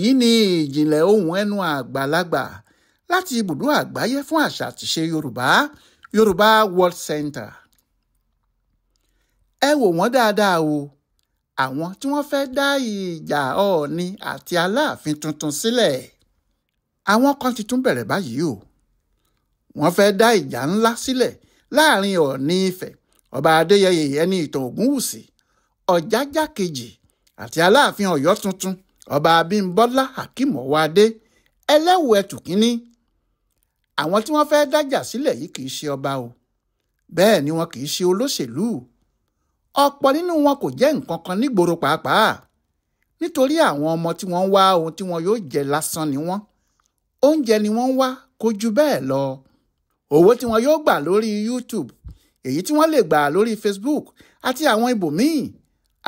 èyí ni ìjìnlẹ̀ ohùn ẹnu àgbàlagbà láti ibùdó àgbáyé fún àṣà àtìṣe Yorùbá World Center. Ẹ wò wọ́n dáadáa o, àwọn tí wọ́n fẹ́ dá ìjà Ọọ̀ni àti Aláàfin tuntun sílẹ̀. Àwọn kan ti tún bẹ̀rẹ̀ báyìí o. Wọ́n fẹ́ dá ìjà ńlá sílẹ̀ láàrin Ọọ̀ni Ifẹ̀, Ọba Adéyẹyè ẹni ìtàn Ògúnwùsì, Ọ̀jájá kejì àti Aláàfin Ọ̀yọ́ tuntun, Ọba Abímbọ́lá Hakeem Ọwọ́adé Ẹlẹ́wù Ẹtù Kínní. Àwọn tí wọ́n fẹ́ dájà sílẹ̀ yìí kì í ṣe ọba o, bẹ́ẹ̀ ni wọn kì í ṣe olóṣèlú. Ọ̀pọ̀ nínú wọn kò jẹ́ nǹkan kan nígboro pàápàá, nítorí àwọn ọmọ tí wọ́n ń wá ohun tí wọn yóò jẹ lásán ni wọ́n. Oúnjẹ ni wọ́n ń wá, kò jù bẹ́ẹ̀ lọ. Owó tí wọn yóò gbà lórí YouTube, èyí tí wọ́n lè gbà lórí Facebook àti àwọn ibòmíì,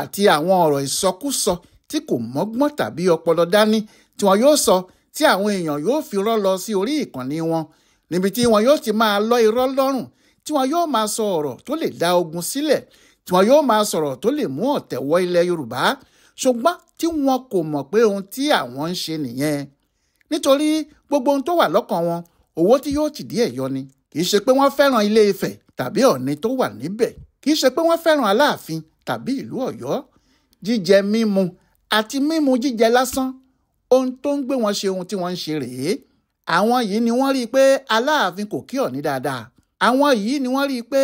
àti àwọn ọ̀rọ̀ ìsọkúsọ tí kò mọ́gbọ́n tàbí ọpọlọ dání tí wọn yóò sọ tí àwọn èèyàn yóò fi rọ́ lọ sí orí ìkànnì wọn, níbi tí wọn yóò ti máa lọ irọ́ lọ́rùn, tí wọn yóò máa sọ ọ̀rọ̀ tó lè dá ogun sílẹ̀, tí wọn yóò máa sọ̀rọ̀ tó lè mú ọ̀tẹ̀ wọ ilẹ̀ Yorùbá, ṣùgbọ́n tí wọn kò mọ̀ pé ohun tí àwọn ń ṣe nìyẹn. Nítorí gbogbo ohun tó wà lọ́kàn wọn, owó tí yóò tìdí ẹ̀ yọ ni. Kì í ṣe pé wọ́n fẹ́ràn Ilé Ifẹ̀ tàbí Ọ̀ọ̀ni tó wà níbẹ̀. Kì í ṣe pé wọ́n fẹ́ràn Aláàfin tàbí ìlú Ọ̀yọ́. Jíjẹ mímu àti mímu jíjẹ lásán, ohun tó ń gbé wọn ṣe ohun tí wọ́n ń ṣe rèé. Àwọn yìí ni wọ́n rí i pé Aláàfin kò kí Ọ̀ọ̀ni dáadáa. Àwọn yìí ni wọ́n rí i pé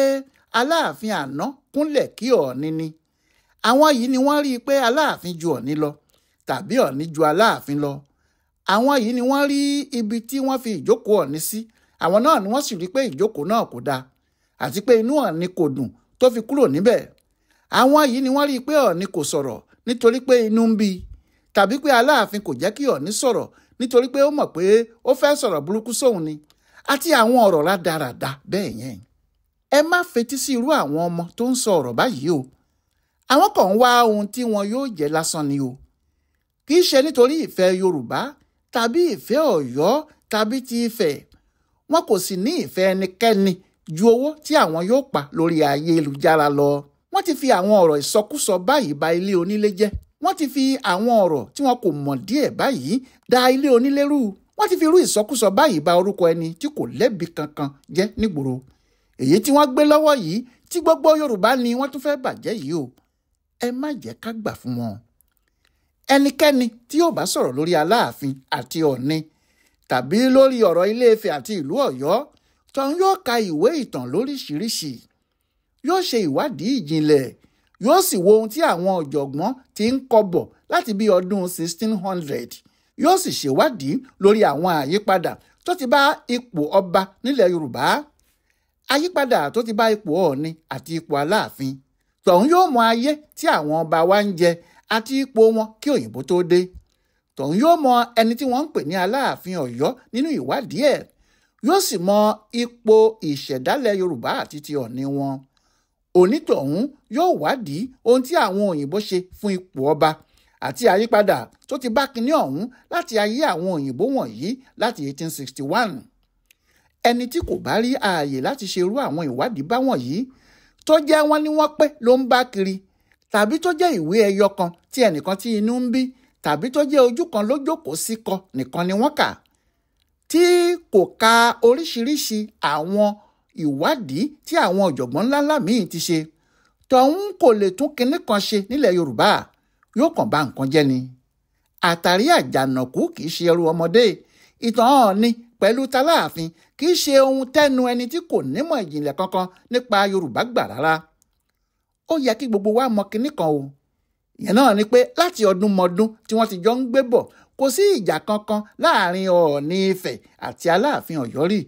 Aláàfin àná kúnlẹ̀ kí Ọ̀ọ̀ni ni. Àwọn yìí ni wọ́n rí i pé Aláàfin ju Ọ̀ọ̀ni lọ tàbí Ọ̀ọ̀ni ju Aláàfin lọ. Àwọn yìí ni wọ́n rí ibi tí wọ́n fi ìjókòó Ọ̀ọ̀ni sí. Àwọn náà ni wọ́n sì rí pé ìjókòó náà kò dáa àti pé inú Ọ̀ọ̀ni kò dùn tó fi kúrò níbẹ̀. Àwọn yìí ni wọ́n rí i pé Ọ̀ọ̀ni kò sọ̀rọ̀ nítorí pé inú ń bí, tàbí pé Aláàfin kò jẹ́ kí Ọ̀ọ̀ni sọ̀rọ̀ nítorí pé ó mọ̀ pé ó fẹ́ sọ̀rọ̀ burúkú sóhun ni, àti àwọn ọ̀rọ̀ rádaràda bẹ́ẹ̀ yẹn. Ẹ má fetí sí irú àwọn ọmọ tó ń sọ ọ̀rọ̀ báyìí o. Àwọn kan ń wá ohun tí wọn yóò jẹ lásán ni o. Kì í ṣe nítorí ìfẹ́ Yorùbá tàbí ìfẹ́ Ọ̀yọ́ tàbí ti Ifẹ̀. Wọn kò sì ní ìfẹ́ ẹnikẹ́ni ju owó tí àwọn yóò pa lórí ayélujára lọ. Wọ́n ti fi àwọn ọ̀rọ̀ ìsọkúsọ báyìí ba ilé onílé jẹ́. Wọ́n ti fi àwọn ọ̀rọ̀ tí wọn kò mọ̀ díẹ̀ báyìí da ilé onílé rú. Wọ́n ti fi irú ìsọkúsọ báyìí ba orúkọ ẹni tí kò lẹ́bi kankan jẹ́ nígboro. Èyí tí wọ́n gbé lọ́wọ́ yìí tí gbogbo Yorùbá ni wọ́n tún fẹ́ bàjẹ́ yìí o. Ẹ má jẹ́ ká gbà fún wọn. Ẹnikẹ́ni tí yóò bá sọ̀rọ̀ lórí Aláàfin àti Ọ̀ọ̀ni tàbí lórí ọ̀rọ̀ Ilé Ifẹ̀ àti ìlú Ọ̀yọ́, tọ̀hún yóò ka ìwé ìtàn lóríṣiríṣi, yóò ṣe ìwádìí ìjìnlẹ̀, yóò sì wo ohun tí àwọn ọ̀jọ̀gbọ́n ti ń kọ bọ̀ láti bí ọdún 1600, yóò sì ṣèwádìí lórí àwọn àyípadà tó ti bá ipò ọba nílẹ̀ Yorùbá, àyípadà tó ti bá ipò Ọọ̀ni àti ipò Aláàfin. Tọ̀hún yóò mọ ayé tí àwọn ọba wa ń jẹ àti ipò wọn kí òyìnbó tó dé. Tọ̀hún yóò mọ ẹni tí wọ́n ń pè ní Aláàfin Ọ̀yọ́ nínú ìwádìí ẹ̀, yóò sì mọ ipò ìṣẹ̀dálẹ̀ Yorùbá àti ti Ọọ̀ni wọn. Onítọ̀hún yóò wádìí ohun tí àwọn òyìnbó ṣe fún ipò ọba àti àyípadà tó ti bá kinní ọ̀hún láti ayé àwọn òyìnbó wọ̀nyí láti 1861. Ẹni tí kò bá rí ààyè láti ṣe irú àwọn ìwádìí báwọ̀nyí, tó jẹ́ wọ́n ní wọ́n pé ló ń bá kiri, tàbí tó jẹ́ ìwé ẹyọ kan tí ẹnìkan tí inú ń bí, tàbí tó jẹ́ ojú kan ló jókòó sí kọ nìkan ni wọ́n kà, tí kò ka oríṣiríṣi àwọn ìwádìí tí àwọn ọ̀jọ̀gbọ́n ńláńlá míì ti ṣe, tọ̀hún kò lè tún kinní kan ṣe nílẹ̀ Yorùbá, yóò kàn bà nǹkan jẹ́ ni. Àtàrí àjànàkú kì í ṣe ẹrù ọmọdé. Ìtàn Ọọ̀ni pẹ̀lú t'Aláàfin kì í ṣe ohun tẹ́nu ẹni tí kò nímọ̀ ìjìnlẹ̀ kankan nípa Yorùbá gbà rárá. Ó yẹ kí gbogbo wa mọ kinní kan o. Ìyẹn náà ni pé láti ọdún mọ́dún tí wọ́n ti jọ ń gbé bọ̀, kò sí ìjà kankan láàrin Ọọ̀ni Ifẹ̀ àti Aláàfin Ọ̀yọ́ rí.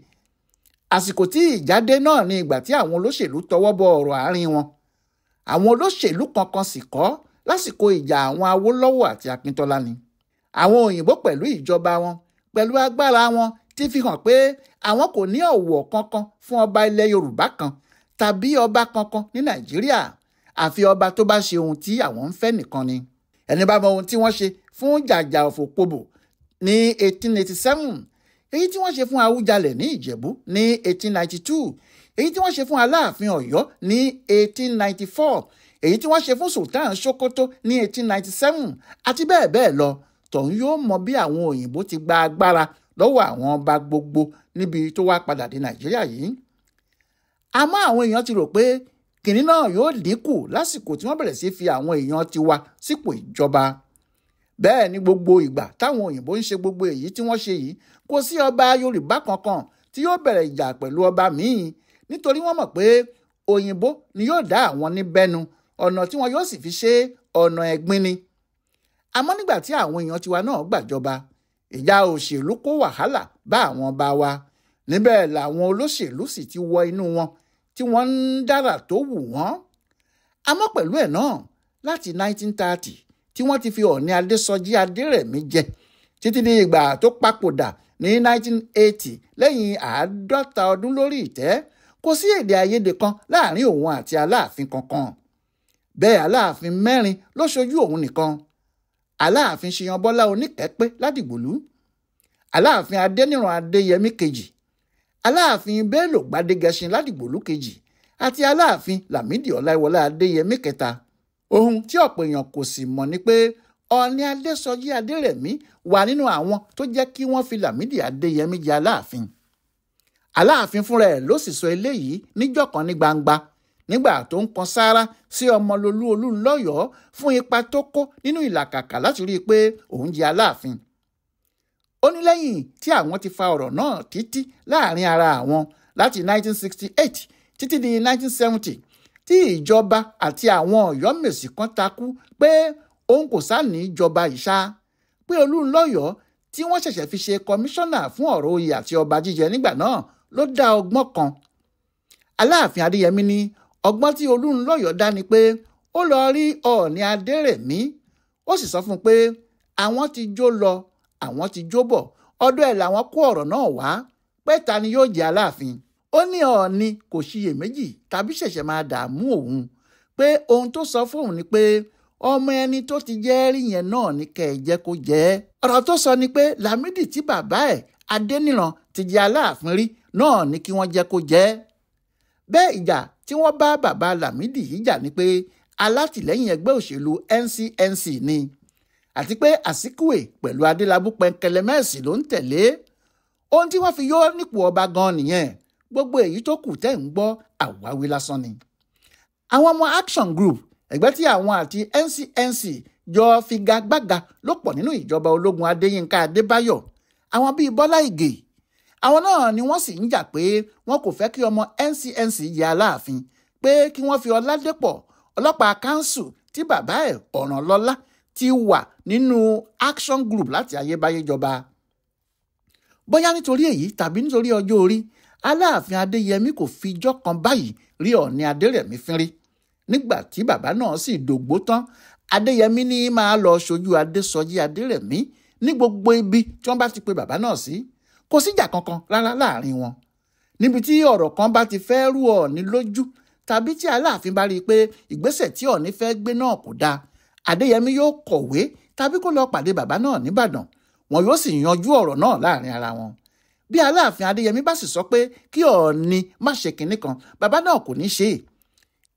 Àsìkò tí ìjà dé náà ni ìgbà tí àwọn olóṣèlú tọwọ́ bọ ọ̀rọ̀ àárín wọn. Àwọn olóṣèlú kankan sì kọ́ lásìkò ìjà àwọn Awólọ́wọ̀ àti Akíntọ́lá ni. Àwọn òyìnbó pẹ̀lú ìjọba wọn, pẹ̀lú agbára wọn, ti fi hàn pé àwọn kò ní ọ̀wọ̀ kankan fún ọba ilẹ̀ Yorùbá kan tàbí ọba kankan ní Nàìjíríà, àfi ọba tó bá ṣe ohun tí àwọn ń fẹ́ nìkan ni. Ẹni bá mọ ohun tí wọ́n ṣe fún Jàjà Òfòpobò ní 1887, èyí tí wọ́n ṣe fún Awújalẹ̀ ní Ìjẹ̀bú ní 1892, èyí tí wọ́n ṣe fún Aláàfin Ọ̀yọ́ ní 1894, èyí tí wọ́n ṣe fún Sultan Sokoto ní 1897, àti bẹ́ẹ̀ bẹ́ẹ̀ lọ, tọ̀hún yóò mọ bí àwọn òyìnbó ti gba agbára lọ́wọ́ àwọn ọba gbogbo níbi tó wá padà dé Nàìjíríà yìí. Àmọ́ àwọn èèyàn ti rò pé kìnní náà yóò dínkù lásìkò tí wọ́n bẹ̀rẹ̀ sí fi àwọn èèyàn tiwa sípò ìjọba. Bẹ́ẹ̀ ni gbogbo ìgbà táwọn òyìnbó ń ṣe gbogbo èyí tí wọ́n ṣe yìí, kò sí ọba Yorùbá kankan tí yóò bẹ̀rẹ̀ ìjà pẹ̀lú ọba míì, nítorí wọ́n mọ̀ pé òyìnbó ni yóò dá àwọn níbẹ̀nu, ọ̀nà tí wọn yóò sì fi ṣe ọ̀nà ẹ̀gbin ni. Àmọ́ nígbà tí àwọn èèyàn tiwa náà gbàjọba, ìjà òṣèlú kó wàhálà bá àwọn ọba wa. Níbẹ̀ làwọn olóṣèlú sì ti wọ inú wọn tí wọ́n ń dára tó wù wọ́n. Àmọ́ pẹ̀lú ẹ̀ náà, láti 1930 tí wọ́n ti fi Ọọ̀ni Adésọjí Adérẹ̀mí jẹ títí di ìgbà tó papòdà ní 1980 lẹ́yìn 50 ọdún lórí ìtẹ́, kò sí èdè àìyedè kan láàrin òun àti Aláàfin kankan. Bẹ́ẹ̀ Aláàfin 4 ló ṣojú òun nìkan. Aláàfin Ṣíyànbọ́lá Oníkẹ́pẹ́ Ládìgbòlú, Aláàfin Adéníran Adéyẹmí kejì, Aláàfin Bello Gbádégẹṣin Ládìgbòlú kejì àti Aláàfin Lámídì Ọláìwọlá Adéyẹmí kẹta. Ohun tí ọ̀pọ̀ èèyàn kò sì mọ̀ ni pé Ọọ̀ni Adésọjí Adérẹ̀mí wà nínú àwọn tó jẹ́ kí wọ́n fi Lámídì Adéyẹmí jẹ Aláàfin. Aláàfin fúnra ẹ̀ ló sì sọ eléyìí níjọ́ kan ní gbangba nígbà tó ń kan sáárá sí Ọmọlolú Olúńlọ́yọ̀ọ́ fún ipa tó kó nínú ìlàkàkà láti rí i pé òun jẹ Aláàfin. Ó ní lẹ́yìn tí àwọn ti fa ọ̀rọ̀ náà títí láàrin ara àwọn láti 1968 títí di 1970 tí ìjọba àti àwọn Ọ̀yọ́mèsì kan takú pé òun kò sáàní ìjọba ìṣá, pé Olúńlọ́yọ̀ọ́ tí wọ́n ṣẹ̀ṣẹ̀ fi ṣe kọmíṣánná fún ọ̀rọ̀ oyè àti ọba jíjẹ nígbà náà ló dá ọgbọ́n kan. Aláàfin Adéyẹmí ní ọgbọ́n tí Olúńlọ́yọ̀ọ́ dá ni pé ó lọ rí Ọọ̀ni Adérẹ̀mí, ó sì sọ fún un pé àwọn ti jó lọ, àwọn ti jó bọ̀, ọ̀dọ̀ ẹ̀ làwọn kó ọ̀rọ̀ náà wá pé ta ni yóò jẹ́ Aláàfin. Ó ní Ọọ̀ni kò ṣiyèméjì tàbí ṣẹ̀ṣẹ̀ máa dààmú òun, pé ohun tó sọ fóun ni pé ọmọ ẹni tó ti jẹ́ rí yẹn náà ní kẹ́ ẹ jẹ́ kó jẹ́. Ọ̀rọ̀ tó sọ ni pé Lámídì tí bàbá ẹ̀ Adéníran ti jẹ́ Aláàfin rí náà ní kí wọ́n jẹ́ kó jẹ́. Bẹ́ẹ̀ ìjà tí wọ́n bá bàbá Lámídì yìí jà ni pé alátìlẹ́yìn ẹgbẹ́ òṣèlú NCNC ni, àti pé Àsíkúè pẹ̀lú Adélábù Pẹ̀nkẹlẹ́mẹ́sì ló ń tẹ̀lé. Ohun tí wọ́n fi yọ nípò ọba gan nìyẹn. Gbogbo èyí tó kù tẹ́ ń gbọ́ àwáwí lásán ni. Àwọn ọmọ Action Group, ẹgbẹ́ tí àwọn àti NCNC jọ figagbága ló pọ̀ nínú ìjọba ológun Adéyínká Adébáyọ̀. Àwọn bíi Bọ́lá Ìgè, àwọn náà ni wọ́n sì ń jà pé wọn kò fẹ́ kí ọmọ NCNC jẹ Aláàfin, pé kí wọ́n fi Ọládépọ̀ ọlọ́pàá kánsù tí bàbá ẹ̀ Ọ̀rànlọ́lá ti wà nínú Action Group láti ayébáyé jọba. Bóyá nítorí èyí tàbí nítorí ọjọ́ orí, Aláàfin Adéyẹmí kò fi ijọ́ kan báyìí rí Ọọ̀ni Adérẹ̀mí fín rí. Nígbà tí bàbá náà sì dògbó tán, Adéyẹmí ní máa lọ ṣojú Adésọjí Adérẹ̀mí ní gbogbo ibi tí wọ́n bá ti pe bàbá náà sí. Kò síjà kankan rárá láàrin wọn. Níbi tí ọ̀rọ̀ kan bá ti fẹ́ rú Ọọ̀ni lójú tàbí tí Aláàfin bá rí i pé ìgbésẹ̀ tí Ọọ̀ni fẹ́ gbé náà kò dáa, Adéyẹmí yóò kọ̀wé tàbí kó lọ pàdé bàbá náà nìbàdàn. Wọn yóò sì yanjú ọ̀rọ̀ náà láàrin ara wọn. Bí Aláàfin Adéyẹmí bá sì sọ pé kí Ọọ̀ni má ṣe kinní kan, bàbá náà kò ní ṣe é.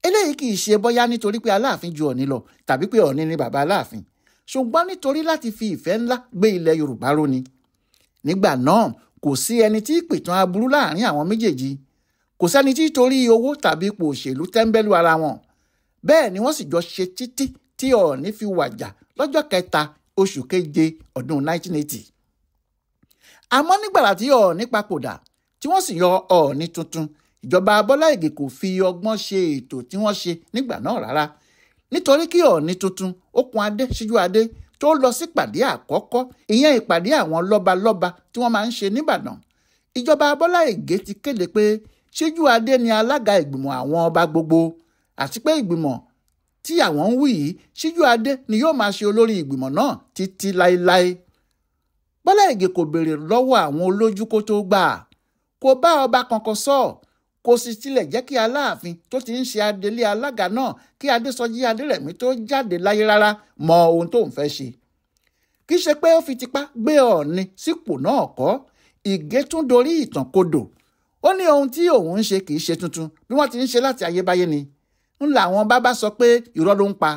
Eléyìí kì í ṣe bóyá nítorí pé Aláàfin ju Ọọ̀ni lọ tàbí pé Ọọ̀ni ni bàbá Aláàfin, ṣùgbọ́n nítorí láti fi ìfẹ́ ńlá gbé ilẹ̀ Yorùbá ró ni. Nígbà náà kò sí ẹni tí pìtàn aburú láàrin àwọn méjèèjì, kò sẹ́ni tí torí owó tàbí ipò òṣèlú tẹ́ńbẹ́lú ara wọn. Bẹ́ẹ̀ ni wọ́n sì jọ ṣe títí tí Ọọ̀ni fi wàjà lọ́jọ́ 3 oṣù keje ọdún 1980. Àmọ́ nígbàrà tí Ọọ̀ni papòdà tí wọ́n sì yọ Ọọ̀ni tuntun, ìjọba Bọ́lá Ìgè kò fi ọgbọ́n ṣe ètò tí wọ́n ṣe nígbà náà rárá. Nítorí kí Ọọ̀ni tuntun Okùnadé Síjúadé tó lọ sí ìpàdé àkọ́kọ́, ìyẹn ìpàdé àwọn lọ́balọ́ba tí wọ́n máa ń ṣe níbàdàn, ìjọba Bọ́lá Ìgè ti kéde pé Síjúadé ni alága ìgbìmọ̀ àwọn ọba gbogbo, àti pé ìgbìmọ̀ tí àwọn ń wí yìí Síjúadé ni yóò máa ṣe olórí ìgbìmọ̀ náà títí láéláé. Bọ́lá Ìgè kò béèrè lọ́wọ́ àwọn olójú kó tó gbà, kò bá ọba kankan sọ, kò sì tilẹ̀ jẹ́ kí Aláàfin tó ti ń ṣe adelé alága náà kí Adésọjí Adérẹ̀mí tó jáde láyé rárá mọ ohun tó ń fẹ́ ṣe. Kì í ṣe pé ó fi tipá gbé Ọọ̀ni sípò náà kọ́, Ìgè tún dorí ìtàn kodò. Ó ní ohun tí òun ń ṣe kì í ṣe tuntun, bí wọ́n ti ń ṣe láti ayébáyé ni. Ń làwọn bàbá sọ pé irọ́ ló ń pa.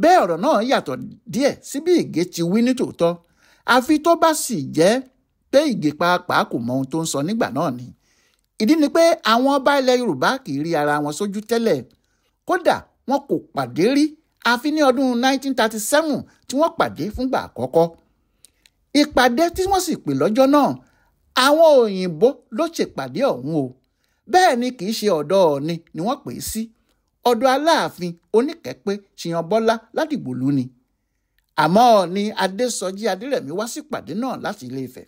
bẹ́ẹ̀ ọ̀rọ̀ náà yàtọ̀ díẹ̀ sí bí Ìgè ti wí ní tòótọ́, àfi tó bá sì jẹ́ pé Ìgè pàápàá kò mọ ohun tó ń sọ nígbà náà ni. Ìdí ni pé àwọn ọba ilẹ̀ Yorùbá kì í rí ara wọn sójú tẹ́lẹ̀, kódà wọn kò pàdé rí àfi ní ọdún 1937 tí wọ́n pàdé fúngbà àkọ́kọ́. Ìpàdé tí wọ́n sì pè lọ́jọ́ náà, àwọn òyìnbó ló ṣèpàdé ọ̀hún o. Bẹ́ẹ̀ ni kì í ṣe ọ̀dọ̀ Ọọ̀ni ni wọ́n pè é sí, ọ̀dọ̀ Aláàfin Oníkẹ́pẹ́ Ṣìyànbọ́lá Ládìgbòlú ni. Àmọ́ Ọọ̀ni Adésọjí Adérẹ̀mí wá sípàdé náà láti Ilé-Ifẹ̀.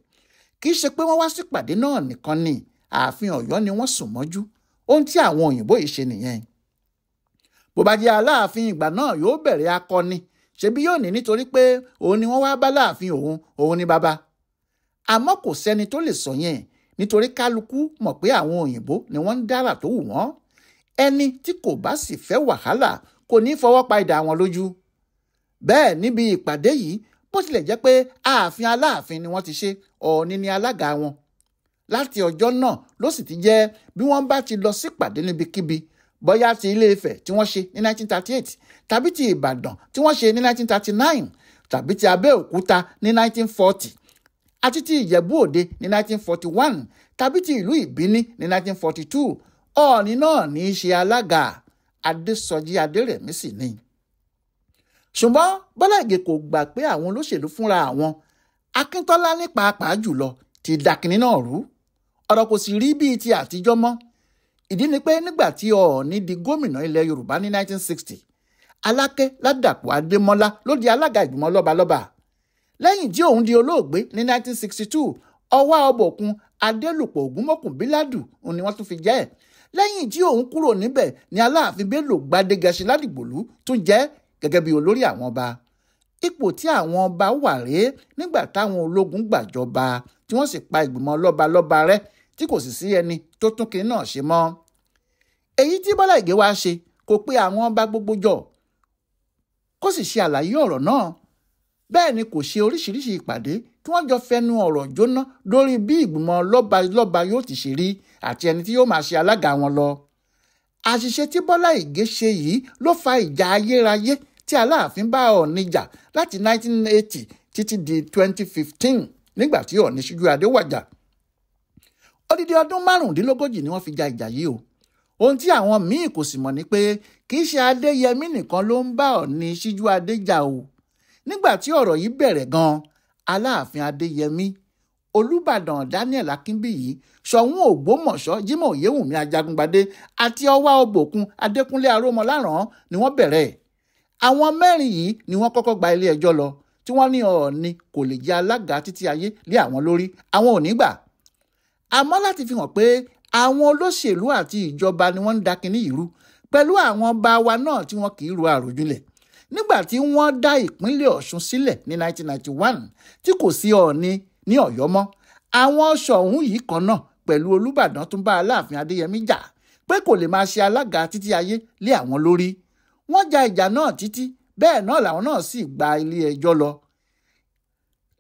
Kì í ṣe pé wọ́n wá sípàdé náà nìkan ni, ààfin Ọ̀yọ́ ni wọ́n sùn mọ́jú. Ohun tí àwọn òyìnbó yìí ṣe nìyẹn. Bó bá jẹ́ Aláàfin ìgbà náà yóò bẹ̀rẹ̀ akọni, ṣebí yóò ní nítorí pé òun ni wọ́n wá bá láàfin òun ni bàbá. Àmọ́ kò sẹ́ni tó lè sọ yẹn, nítorí kálukú mọ̀ pé àwọn òyìnbó ni wọ́n ń dára tó wù wọ́n. Ẹni tí kò bá sì fẹ́ wàhálà kò ní fọwọ́ pa idà wọn lójú. Bẹ́ẹ̀ níbi ìpàdé yìí, bó tilẹ̀ jẹ́ pé ààfin Aláàfin ni wọ́n ti ṣe, Ọọ̀ni ni alága wọn. Láti ọjọ́ náà ló sì ti jẹ́ bí wọ́n bá ti lọ sípàdé níbikíbi, bóyá ti Ilé-Ifẹ̀ tí wọ́n ṣe ní 1938, tàbí ti Ìbàdàn tí wọ́n ṣe ní 1939, tàbí ti Abẹ́òkúta ní 1940, àti ti Ìjẹ̀bú Òde ní 1941, tàbí ti ìlú Ìbíní ní 1942, Ọọ̀ni náà ní í ṣe alága, Adésọjí Adérẹ̀mí sì ni. Ṣùgbọ́n Bọ́lá Ìgè kò gbà pé àwọn olóṣèlú fúnra àwọn, Akíntọ́lá ní pàápàá jùlọ, ti dà kinní náà rú. Ọ̀rọ̀ kò sì rí bíi ti àtijọ́ mọ́. Ìdí ni pé nígbà tí Ọọ̀ni di gómìnà ilẹ̀ Yorùbá ní 1960, Aláké Ládàpọ̀ Adémọ́lá ló di alága ìgbìmọ̀ lọ́balọ́ba. Lẹ́yìn tí òun di olóògbé ní 1962, Ọwá Ọbọ̀kun Adélùpọ̀ Ògúnmọ́kùn Bíládù ni wọ́n tún fi jẹ́ ẹ̀. Lẹ́yìn tí òun kúrò níbẹ̀ ni Aláàfin Bello Gbádégẹṣin Ládìgbòlú tún jẹ́ gẹ́gẹ́ bí olórí àwọn ọba. Ipò tí àwọn ọba wà rèé nígbà táwọn ológun gbàjọba tí wọ́n sì pa ìgbìmọ̀ lọ́balọ́ba rẹ́ tí kò sì sí ẹni tó tún kinní náà ṣe mọ́. Èyí tí Bọ́lá Ìgè wá ṣe kò pé àwọn ọba gbogbo jọ kó sì ṣe àlàyé ọ̀rọ̀ náà. Bẹ́ẹ̀ ni kò ṣe oríṣiríṣi ìpàdé tí wọ́n jọ fẹnu ọ̀rọ̀ jóná lórí bí ìgbìmọ̀ lọ́balọ́ba yóò ti ṣe rí àti ẹni tí yóò máa ṣe alága wọn lọ. Àṣìṣe tí Bọ́lá Ìgè ṣe yìí ló fa ìjà ayérayé tí Aláàfin bá Ọọ̀ni jà láti 1980 títí di 2015 nígbà tí Ọọ̀ni ṣíjú adé wàjà. Odidi ọdún 35 ni wọ́n fi ja ìjà yìí o. Ohun tí àwọn míì kò sì mọ̀ ni pé kì í ṣe Adéyẹmí nìkan ló ń bá Ọọ̀ni ṣíjú adé jà o. Nígbà tí ọ̀rọ̀ yìí bẹ̀rẹ̀ gan, Aláàfin Adéyẹmí, Olúbàdàn Daniel Akínbíyì, Ṣọ̀ún Ògbómọ̀ṣọ́ Jímọ̀ Oyèwùnmí Ajagungbadé àti Ọwá Ọbọ̀kun Adékúnlé Arómọláràn ni wọ́n bẹ̀rẹ̀. Àwọn mẹ́rin yìí ni wọ́n kọ́kọ́ gba ilé ẹjọ́ lọ, tí wọ́n ní Ọọ̀ni kò lè jẹ́ alága títí ayé lé àwọn lórí, àwọn ò ní gbà. Àmọ́ láti fi hàn pé àwọn olóṣèlú àti ìjọba ni wọ́n ń da kinní yìí rú, pẹ̀lú àwọn ọba wa náà tí wọ́n kì í ro àròjinlẹ̀. Nígbà tí wọ́n dá ìpínlẹ̀ Ọ̀ṣun sílẹ̀ ní 1991 tí kò sí Ọọ̀ni ní Ọ̀yọ́ mọ́, àwọn Ṣọ̀ún yìí kan náà pẹ̀lú Olúbàdàn tún bá Aláàfin Adéyẹmí jà pé kò lè máa ṣe alága títí ayé lé àwọn lórí. Wọ́n ja ìjà náà títí, bẹ́ẹ̀ náà làwọn náà sì gba ilé ẹjọ́ lọ.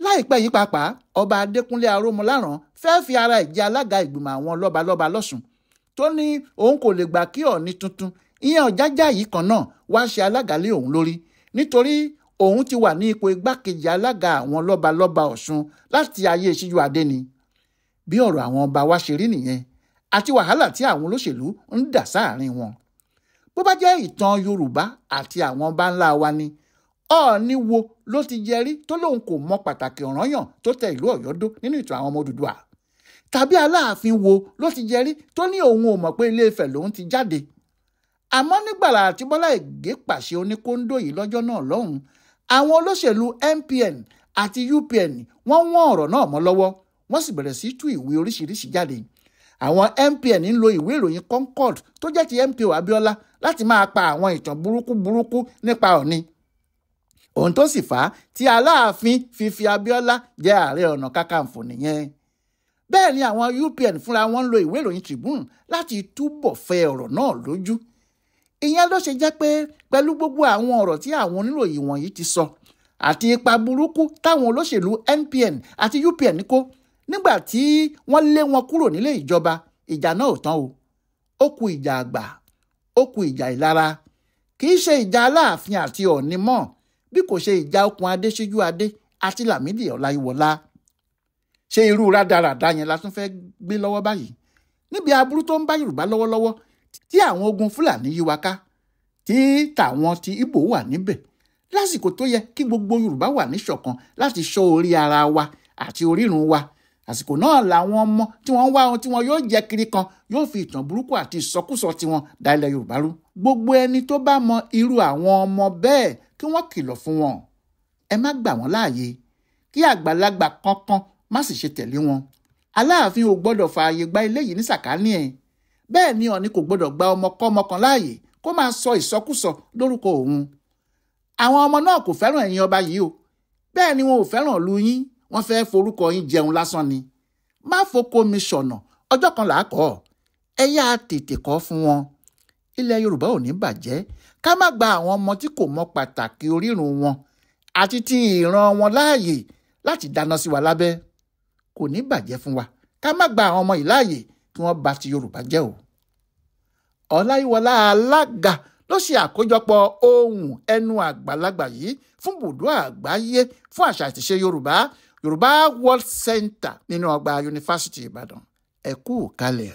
Láìpẹ́ yìí pàápàá, ọba Adékúnlé Arómọláràn fẹ́ fi ara ìjẹ́ alága ìgbìmọ̀ àwọn lọ́balọ́ba lọ́ṣun, tó ní òun kò lè gbà kí Ọọ̀ni tuntun, ìyẹn Ọ̀jájá yìí kan náà, wá ṣe alága lé òun lórí, nítorí òun ti wà ní ipò igbákejì alága àwọn lọ́balọ́ba Ọ̀ṣun láti ayé Ṣíjú Adé ni. Bí ọ̀rọ̀ àwọn ọba wa ṣe rí nìyẹn, àti wàhálà tí àwọn olóṣèlú ń dà sáàrin wọn. Bó bá jẹ́ ìtàn Yorùbá àti àwọn ọba ńlá wa ni, Ọọ̀ni wo ló ti jẹ rí tó lóun kò mọ pàtàkì ọ̀ranyàn tó tẹ ìlú Ọ̀yọ́ dó nínú ìtàn àwọn ọmọ Odùduwà? Tàbí Aláàfin wo ló ti jẹ rí tó ní òun ò mọ̀ pé Ilé-Ifẹ̀ lòun ti jáde? Àmọ́ nígbàrà tí Bọ́lá Ìgè pàṣẹ oníkóńdó yìí lọ́jọ́ náà lọ́hùn, àwọn olóṣèlú MPN àti UPN wọ́n wọ́n ọ̀rọ̀ náà mọ́ lọ́wọ́, wọ́n sì bẹ̀rẹ̀ sí tú ìwé oríṣiríṣi jáde. Àwọn MPN ń lo ìwé ìròyìn Concord tó jẹ́ ti MKO Abíọ́lá láti máa pa àwọn ìtàn burúkú nípa Ọọ̀ni. Ohun tó sì fà á tí Aláàfin fi Abíọ́lá jẹ Ààrẹ Ọ̀nà Kakanfò nìyẹn. Bẹ́ẹ̀ ni àwọn UPN fúnra wọn ń lo ìwé ìròyìn Tribune láti túbọ̀ fẹ́ ọ̀rọ̀ náà lójú. Ìyẹn ló ṣe jẹ́ pé pẹ̀lú gbogbo àwọn ọ̀rọ̀ tí àwọn oníròyìn wọ̀nyí ti sọ àti ipa burúkú táwọn olóṣèlú NPN àti UPN kó nígbà tí wọ́n lé wọn kúrò nílé ìjọba, ìjà náà ò tán o. Ó kù ìjà àgbà, ó kù ìjà ìlara. kì í ṣe ìjà Aláàfin àti Ọọ̀ni mọ́ bí kò ṣe ìjà Okùn Adésíjú Adé àti Lámídì Ọláyíwọlá. ṣé irú rádaràda yẹn la tún fẹ́ gbé lọ́wọ́ báyìí níbi aburú tó ń bá Yorùbá lọ́wọ́lọ́wọ́ tí àwọn ogun Fúlàní yí wa ká tí tàwọn ti Ìgbò wà níbẹ̀ lásìkò tó yẹ kí gbogbo Yorùbá wà níṣọ̀kan láti ṣọ́ orí ara wa àti orírun wa. àsìkò náà làwọn ọmọ tí wọ́n ń wá ohun tí wọ́n yóò jẹ kiri kan yóò fi ìtàn burúkú àti ìsọkúsọ tiwọn da ilẹ̀ Yorùbá rú. gbogbo ẹni tó bá mọ irú àwọn ọmọ bẹ́ẹ̀ kí wọ́n kìlọ̀ fún wọn. ẹ má gbà wọ́n láàyè kí àgbàlagbà kankan má sì ṣe tẹ̀lé wọn. Aláàfin ò gbọ́dọ̀ fààyè gba eléyìí ní sàkání ẹ̀. bẹ́ẹ̀ ni Ọọ̀ni kò gbọ́dọ̀ gba ọmọkọ́mọ kan láàyè kó máa sọ ìsọkúsọ lórúkọ òun. àwọn ọmọ náà kò fẹ́ràn ẹ̀yin ọba yìí o bẹ́ẹ̀ ni wọn ò fẹ́ràn ìlú yín wọ́n fẹ́ forúkọ yín jẹun lásán ni. má foko mi ṣọ̀nà ọjọ́ kan là á kọ́ ẹ yá tètè kọ́ fún wọn. ilẹ̀ Yorùbá ò ní bàjẹ́ ká má gba àwọn ọmọ tí kò mọ pàtàkì orírun wọn àti ti ìran wọn láàyè láti dáná sí wa lábẹ́. kò ní bàjẹ́ fún wa ká má gba àwọn ọmọ yìí láàyè kí wọ́n bà ti Yorùbá jẹ́ o. Ọláyíwọlá alága ló ṣe àkójọpọ̀ ohùn ẹnu àgbàlagbà yìí fún bùdó àgbáyé fún àṣà àtìṣe Yorùbá World Center nínú ọgbà Yunifásítì Ìbàdàn. ẹ kú kalẹ̀.